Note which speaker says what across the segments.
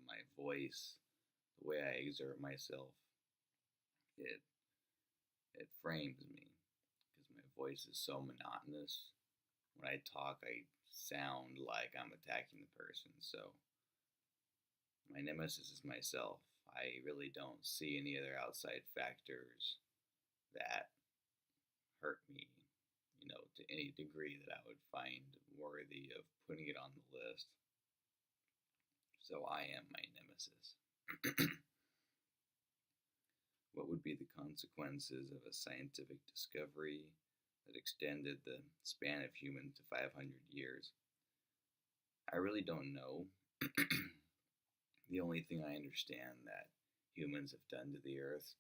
Speaker 1: my voice, the way I exert myself, it it frames me because my voice is so monotonous. When I talk, I sound like I'm attacking the person. So my nemesis is myself. I really don't see any other outside factors that hurt me, to any degree that I would find worthy of putting it on the list. So I am my nemesis. What would be the consequences of a scientific discovery that extended the span of humans to 500 years? I really don't know. The only thing I understand that humans have done to the earth,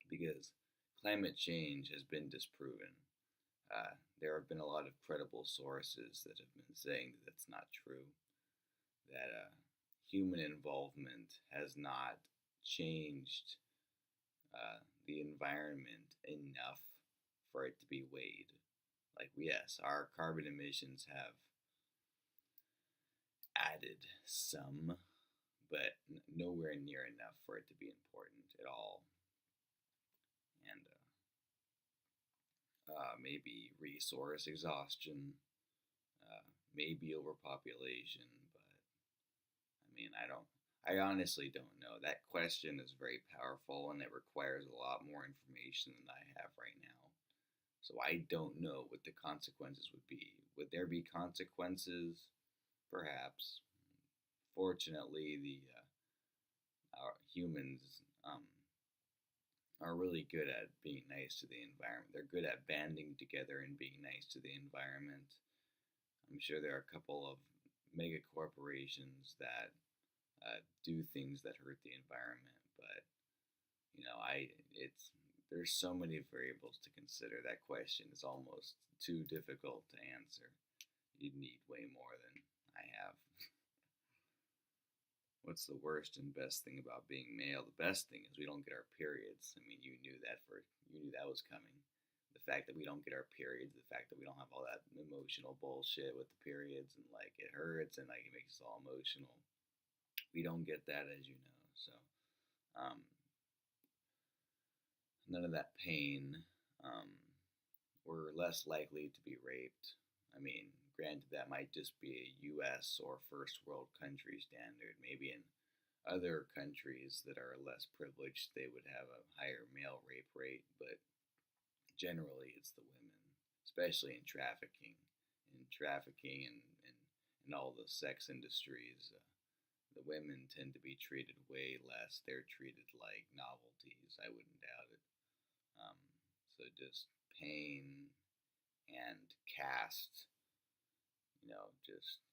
Speaker 1: because climate change has been disproven. There have been a lot of credible sources that have been saying that that's not true, that human involvement has not changed the environment enough for it to be weighed. Like, yes, our carbon emissions have added some, but nowhere near enough for it to be important at all. And maybe resource exhaustion, maybe overpopulation, but I honestly don't know. That question is very powerful and it requires a lot more information than I have right now. So I don't know what the consequences would be. Would there be consequences? Perhaps. Fortunately, our humans are really good at being nice to the environment. They're good at banding together and being nice to the environment. I'm sure there are a couple of mega corporations that do things that hurt the environment, but there's so many variables to consider. That question is almost too difficult to answer. You'd need way more than I have. What's the worst and best thing about being male? The best thing is we don't get our periods. I mean, you knew that was coming. The fact that we don't get our periods, the fact that we don't have all that emotional bullshit with the periods and like it hurts and like it makes us all emotional. We don't get that, as you know. So, none of that pain. We're less likely to be raped. I mean, granted, that might just be a U.S. or first world country standard. Maybe in other countries that are less privileged, they would have a higher male rape rate, but generally it's the women, especially in trafficking. And all the sex industries, the women tend to be treated way less. They're treated like novelties. I wouldn't doubt it. So just pain and caste,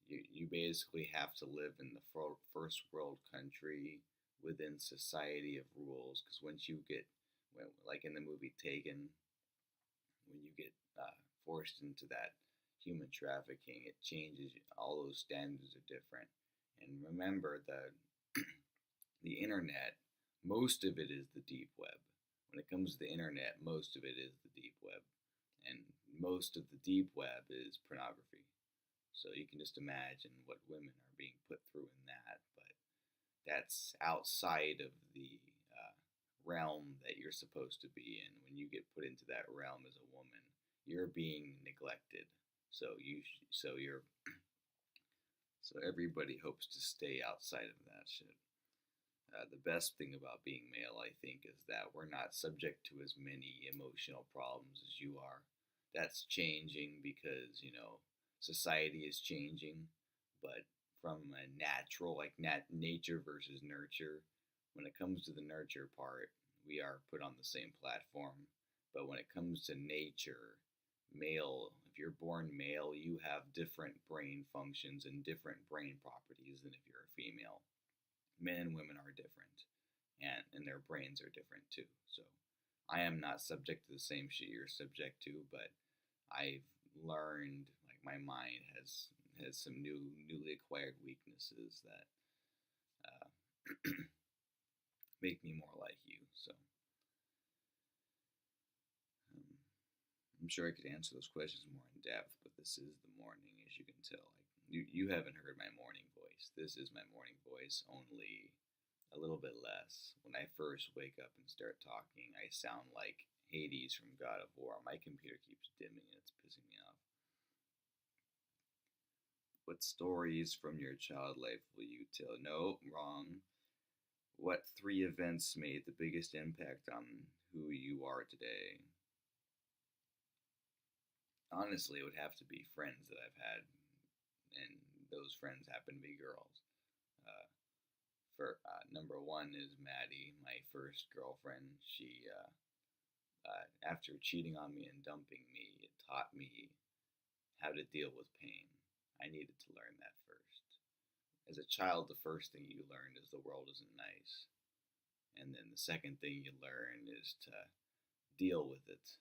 Speaker 1: you basically have to live in the first world country within society of rules. Because like in the movie Taken, when you get forced into that human trafficking, it changes. All those standards are different. And remember, the internet, most of it is the deep web. When it comes to the internet, most of it is the deep web. And most of the deep web is pornography. So you can just imagine what women are being put through in that. But that's outside of the realm that you're supposed to be in. When you get put into that realm as a woman, you're being neglected. So everybody hopes to stay outside of that shit. The best thing about being male, I think, is that we're not subject to as many emotional problems as you are. That's changing because, society is changing, but from a natural, like nature versus nurture, when it comes to the nurture part, we are put on the same platform. But when it comes to nature, male, if you're born male, you have different brain functions and different brain properties than if you're a female. Men and women are different, and their brains are different too. So I am not subject to the same shit you're subject to, but I've learned, like, my mind has some newly acquired weaknesses that make me more like you. So I'm sure I could answer those questions more in depth, but this is the morning, as you can tell. Like, you haven't heard my morning voice. voice. This is my morning voice, only a little bit less. When I first wake up and start talking, I sound like Hades from God of War. My computer keeps dimming and it's pissing me off. What stories from your child life will you tell? No, wrong. What three events made the biggest impact on who you are today? Honestly, it would have to be friends that I've had, and those friends happen to be girls. Uh, for Number one is Maddie, my first girlfriend. She, after cheating on me and dumping me, it taught me how to deal with pain. I needed to learn that first. As a child, the first thing you learn is the world isn't nice. And then the second thing you learn is to deal with it.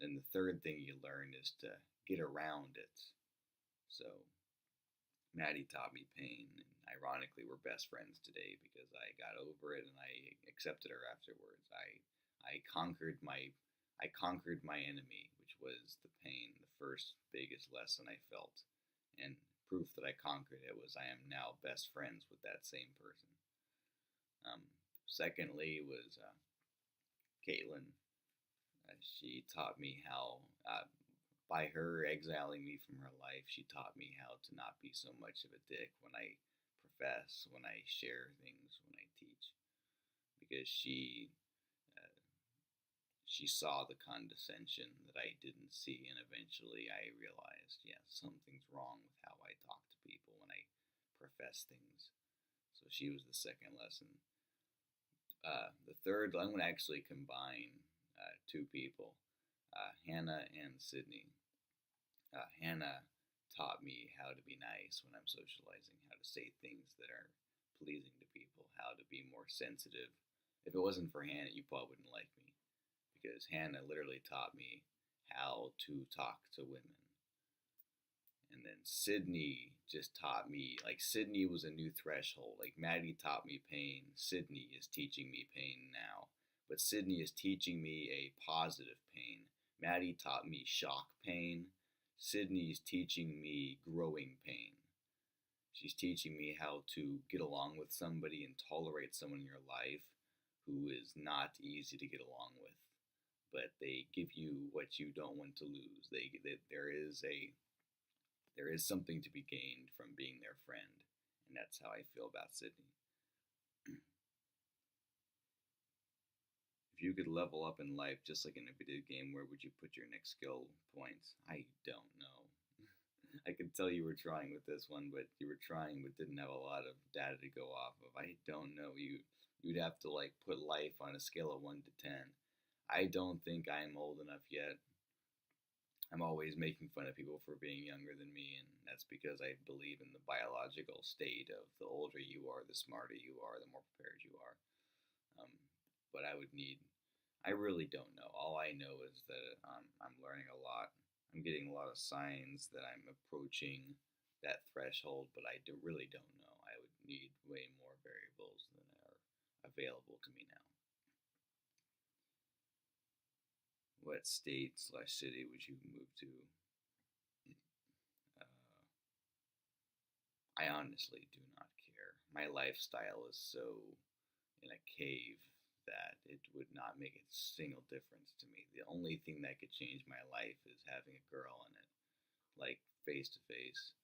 Speaker 1: And the third thing you learn is to get around it. So Maddie taught me pain, and ironically, we're best friends today because I got over it and I accepted her afterwards. I conquered my enemy, which was the pain, the first biggest lesson I felt, and proof that I conquered it was I am now best friends with that same person. Secondly was Caitlin. She taught me how, by her exiling me from her life, she taught me how to not be so much of a dick when I profess, when I share things, when I teach, because she saw the condescension that I didn't see, and eventually I realized, yes, something's wrong with how I talk to people when I profess things. So she was the second lesson. The third, I'm going to actually combine two people, Hannah and Sydney. Hannah taught me how to be nice when I'm socializing, how to say things that are pleasing to people, how to be more sensitive. If it wasn't for Hannah, you probably wouldn't like me, because Hannah literally taught me how to talk to women. And then Sydney just taught me, like, Sydney was a new threshold. Like, Maddie taught me pain. Sydney is teaching me pain now. But Sydney is teaching me a positive pain. Maddie taught me shock pain. Sydney is teaching me growing pain. She's teaching me how to get along with somebody and tolerate someone in your life who is not easy to get along with. But they give you what you don't want to lose. There is something to be gained from being their friend, and that's how I feel about Sydney. If you could level up in life just like in a video game, where would you put your next skill points? I don't know. I could tell you were trying with this one, but you were trying but didn't have a lot of data to go off of. I don't know. You'd have to like put life on a scale of 1 to 10. I don't think I'm old enough yet. I'm always making fun of people for being younger than me, and that's because I believe in the biological state of the older you are, the smarter you are, the more prepared you are. But I really don't know. All I know is that I'm learning a lot. I'm getting a lot of signs that I'm approaching that threshold, but really don't know. I would need way more variables than are available to me now. What state/city would you move to? I honestly do not care. My lifestyle is so in a cave that it would not make a single difference to me. The only thing that could change my life is having a girl in it, like face to face.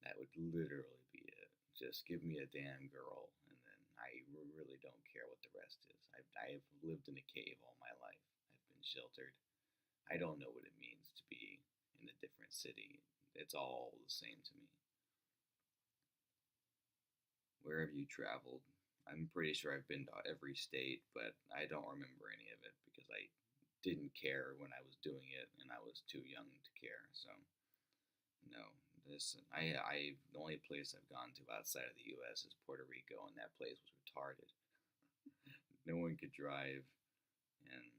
Speaker 1: That would literally be it. Just give me a damn girl, and then I really don't care what the rest is. I've lived in a cave all my life. I've been sheltered. I don't know what it means to be in a different city. It's all the same to me. Where have you traveled? I'm pretty sure I've been to every state, but I don't remember any of it because I didn't care when I was doing it, and I was too young to care. So, no. The only place I've gone to outside of the U.S. is Puerto Rico, and that place was retarded. No one could drive, and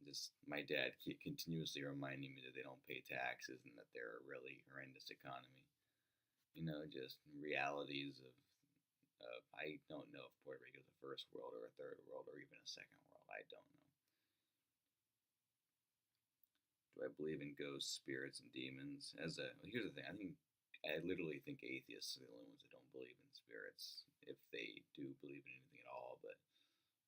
Speaker 1: just my dad continuously reminding me that they don't pay taxes and that they're a really horrendous economy. Just realities of I don't know if Puerto Rico is a first world or a third world or even a second world. I don't know. Do I believe in ghosts, spirits, and demons? Here's the thing. I think I literally think atheists are the only ones that don't believe in spirits, if they do believe in anything at all. But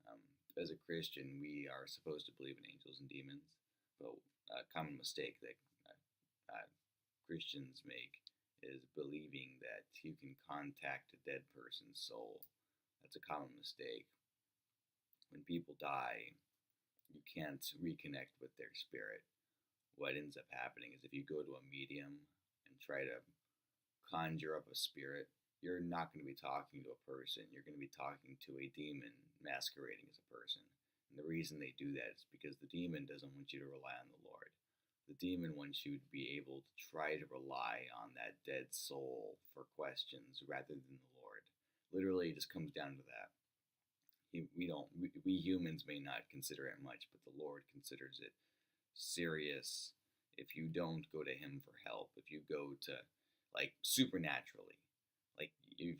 Speaker 1: um, as a Christian, we are supposed to believe in angels and demons. But a common mistake that Christians make is believing that you can contact a dead person's soul. That's a common mistake. When people die, you can't reconnect with their spirit. What ends up happening is if you go to a medium and try to conjure up a spirit, you're not going to be talking to a person. You're going to be talking to a demon masquerading as a person. And the reason they do that is because the demon doesn't want you to rely on the Lord. The demon wants you to be able to try to rely on that dead soul for questions rather than the Lord. Literally, it just comes down to that. We humans may not consider it much, but the Lord considers it serious if you don't go to Him for help. If you go to, like, supernaturally, like you're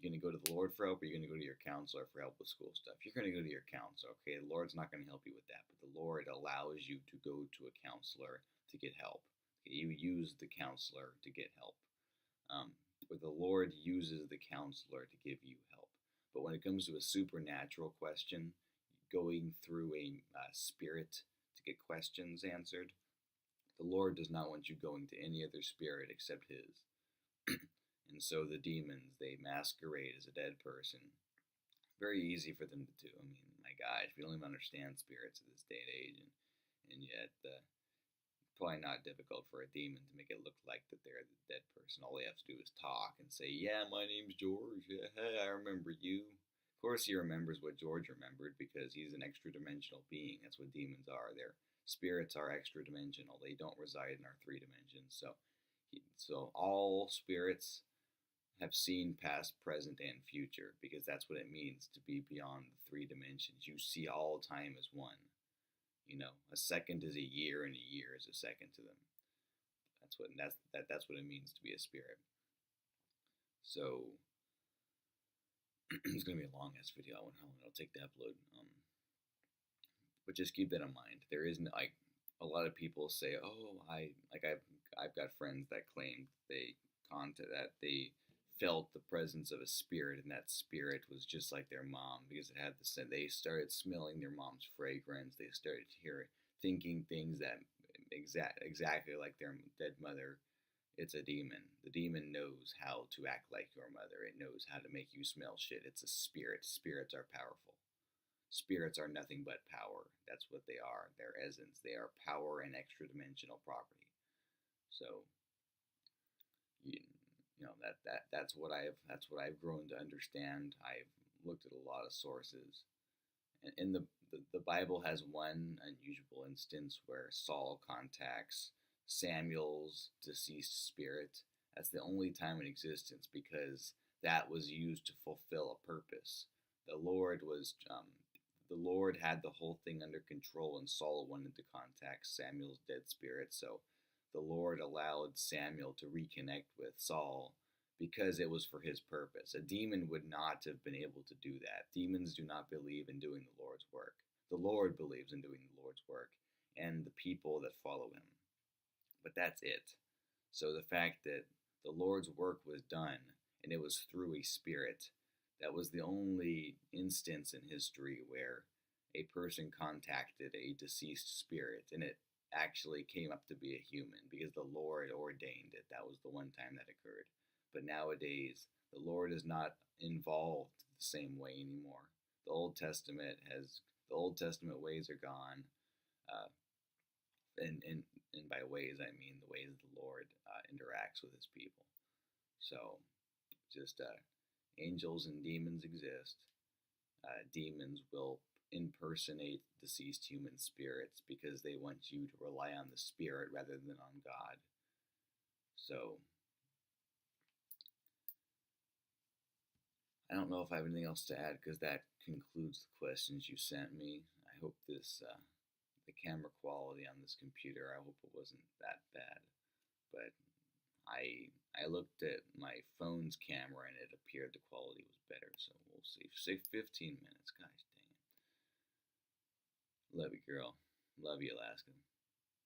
Speaker 1: gonna go to the Lord for help, or you're gonna go to your counselor for help with school stuff. You're gonna go to your counselor. Okay, the Lord's not gonna help you with that, but the Lord allows you to go to a counselor to get help. Okay, you use the counselor to get help, or the Lord uses the counselor to give you help. But when it comes to a supernatural question, going through a spirit to get questions answered, the Lord does not want you going to any other spirit except His. And so the demons, they masquerade as a dead person. Very easy for them to do. I mean, my gosh, we don't even understand spirits at this day and age, and yet probably not difficult for a demon to make it look like that they're the dead person. All they have to do is talk and say, "Yeah, my name's George. Yeah, hey, I remember you." Of course, he remembers what George remembered because he's an extra-dimensional being. That's what demons are. Their spirits are extra-dimensional. They don't reside in our 3 dimensions. So all spirits have seen past, present, and future, because that's what it means to be beyond the 3 dimensions. You see all time as one. You know, a second is a year, and a year is a second to them. That's what it means to be a spirit. So it's gonna be a long ass video. I wonder how long it'll take to upload. But just keep that in mind. There isn't, like, a lot of people say, "Oh, I've got friends that claimed they felt the presence of a spirit, and that spirit was just like their mom, because it had they started smelling their mom's fragrance. They started thinking things that exactly like their dead mother." It's a demon. The demon knows how to act like your mother. It knows how to make you smell shit. It's a spirit. Spirits are powerful. Spirits are nothing but power. That's what they are. Their essence. They are power and extra-dimensional property. So you know that's what I've grown to understand. I've looked at a lot of sources, and in the Bible has one unusual instance where Saul contacts Samuel's deceased spirit. That's the only time in existence, because that was used to fulfill a purpose. The Lord had the whole thing under control, and Saul wanted to contact Samuel's dead spirit. So the Lord allowed Samuel to reconnect with Saul because it was for his purpose. A demon would not have been able to do that. Demons do not believe in doing the Lord's work. The Lord believes in doing the Lord's work, and the people that follow Him. But that's it. So the fact that the Lord's work was done, and it was through a spirit, that was the only instance in history where a person contacted a deceased spirit, and it actually came up to be a human, because the Lord ordained it. That was the one time that occurred. But nowadays, the Lord is not involved the same way anymore. The Old Testament ways are gone. And by ways, I mean the ways the Lord interacts with His people. So, just angels and demons exist. Demons will impersonate deceased human spirits because they want you to rely on the spirit rather than on God. So, I don't know if I have anything else to add, because that concludes the questions you sent me. I hope the camera quality on this computer, I hope it wasn't that bad. But I looked at my phone's camera, and it appeared the quality was better. So we'll see. Say 15 minutes, guys. Dang it. Love you, girl. Love you, Alaska.